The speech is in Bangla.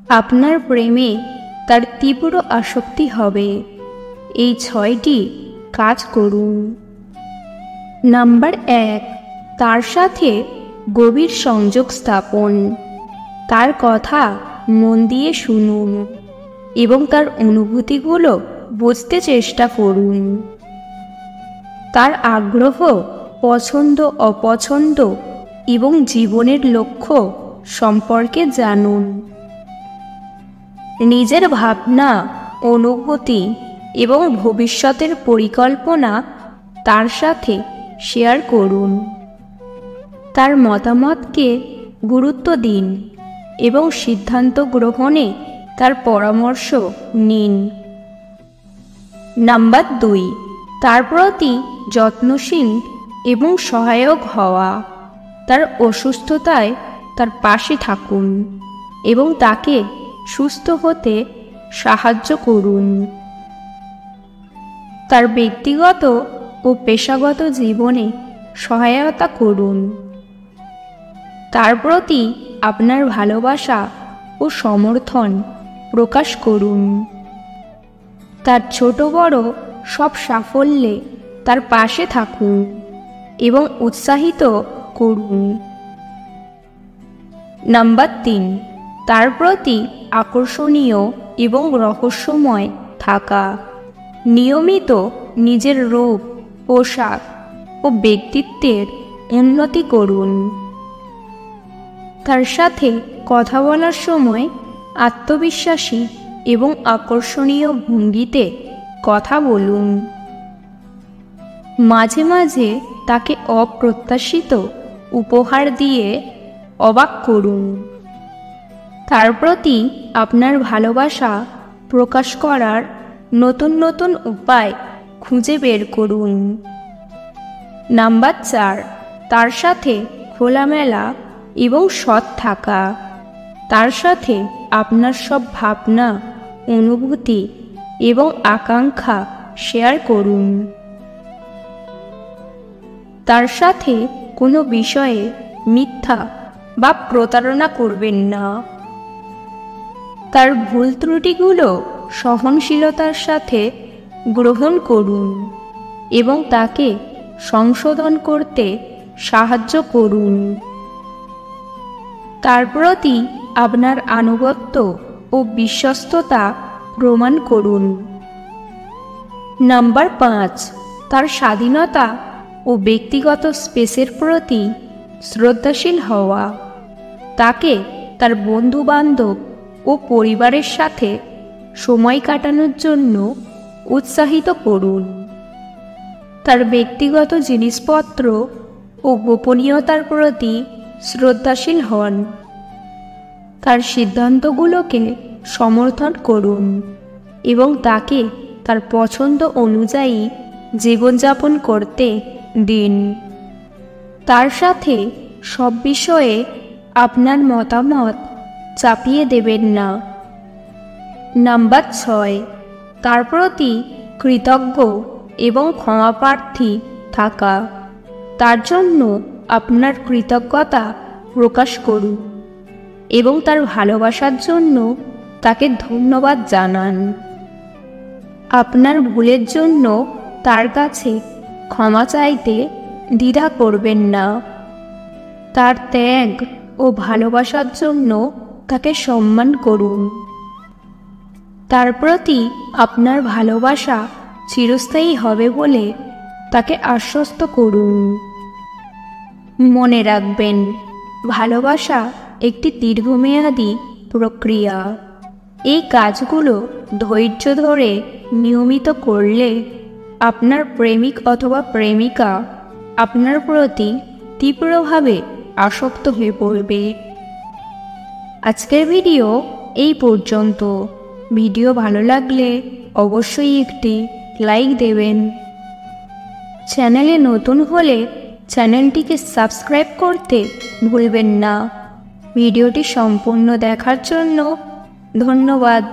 আপনার প্রেমে তার তীব্র আসক্তি হবে। এই 6টি কাজ করুন। নাম্বার 1, তার সাথে গভীর সংযোগ স্থাপন। তার কথা মন দিয়ে শুনুন এবং তার অনুভূতিগুলো বুঝতে চেষ্টা করুন। তার আগ্রহ, পছন্দ, অপছন্দ এবং জীবনের লক্ষ্য সম্পর্কে জানুন। নিজের ভাবনা, অনুভূতি এবং ভবিষ্যতের পরিকল্পনা তার সাথে শেয়ার করুন। তার মতামতকে গুরুত্ব দিন এবং সিদ্ধান্ত গ্রহণে তার পরামর্শ নিন। নাম্বার 2, তার প্রতি যত্নশীল এবং সহায়ক হওয়া। তার অসুস্থতায় তার পাশে থাকুন এবং তাকে সুস্থ হতে সাহায্য করুন। তার ব্যক্তিগত ও পেশাগত জীবনে সহায়তা করুন। তার প্রতি আপনার ভালোবাসা ও সমর্থন প্রকাশ করুন। তার ছোট বড় সব সাফল্যে তার পাশে থাকুন এবং উৎসাহিত করুন। নাম্বার 3, তার প্রতি আকর্ষণীয় এবং রহস্যময় থাকা। নিয়মিত নিজের রূপ, পোশাক ও ব্যক্তিত্বের উন্নতি করুন। তার সাথে কথা বলার সময় আত্মবিশ্বাসী এবং আকর্ষণীয় ভঙ্গিতে কথা বলুন। মাঝে মাঝে তাকে অপ্রত্যাশিত উপহার দিয়ে অবাক করুন। তার প্রতি আপনার ভালোবাসা প্রকাশ করার নতুন নতুন উপায় খুঁজে বের করুন। নাম্বার 4, তার সাথে খোলামেলা এবং সৎ থাকা। তার সাথে আপনার সব ভাবনা, অনুভূতি এবং আকাঙ্ক্ষা শেয়ার করুন। তার সাথে কোনো বিষয়ে মিথ্যা বা প্রতারণা করবেন না। তার ভুল ত্রুটিগুলো সহনশীলতার সাথে গ্রহণ করুন এবং তাকে সংশোধন করতে সাহায্য করুন। তার প্রতি আপনার আনুগত্য ও বিশ্বস্ততা প্রমাণ করুন। নাম্বার 5, তার স্বাধীনতা ও ব্যক্তিগত স্পেসের প্রতি শ্রদ্ধাশীল হওয়া। তাকে তার বন্ধু-বান্ধব ও পরিবারের সাথে সময় কাটানোর জন্য উৎসাহিত করুন। তার ব্যক্তিগত জিনিসপত্র ও গোপনীয়তার প্রতি শ্রদ্ধাশীল হন। তার সিদ্ধান্তগুলোকে সমর্থন করুন এবং তাকে তার পছন্দ অনুযায়ী জীবনযাপন করতে দিন। তার সাথে সব বিষয়ে আপনার মতামত চাপিয়ে দেবেন না। নাম্বার 6, তার প্রতি কৃতজ্ঞ এবং ক্ষমাপ্রার্থী থাকা। তার জন্য আপনার কৃতজ্ঞতা প্রকাশ করুন এবং তার ভালোবাসার জন্য তাকে ধন্যবাদ জানান। আপনার ভুলের জন্য তার কাছে ক্ষমা চাইতে দ্বিধা করবেন না। তার ত্যাগ ও ভালোবাসার জন্য তাকে সম্মান করুন। তার প্রতি আপনার ভালোবাসা চিরস্থায়ী হবে বলে তাকে আশ্বস্ত করুন। মনে রাখবেন, ভালোবাসা একটি দীর্ঘমেয়াদী প্রক্রিয়া। এই কাজগুলো ধৈর্য ধরে নিয়মিত করলে আপনার প্রেমিক অথবা প্রেমিকা আপনার প্রতি তীব্রভাবে আসক্ত হয়ে পড়বে। আজকের ভিডিও এই পর্যন্ত। ভিডিও ভালো লাগলে অবশ্যই একটি লাইক দেবেন। চ্যানেলে নতুন হলে চ্যানেলটিকে সাবস্ক্রাইব করতে ভুলবেন না। ভিডিওটি সম্পূর্ণ দেখার জন্য ধন্যবাদ।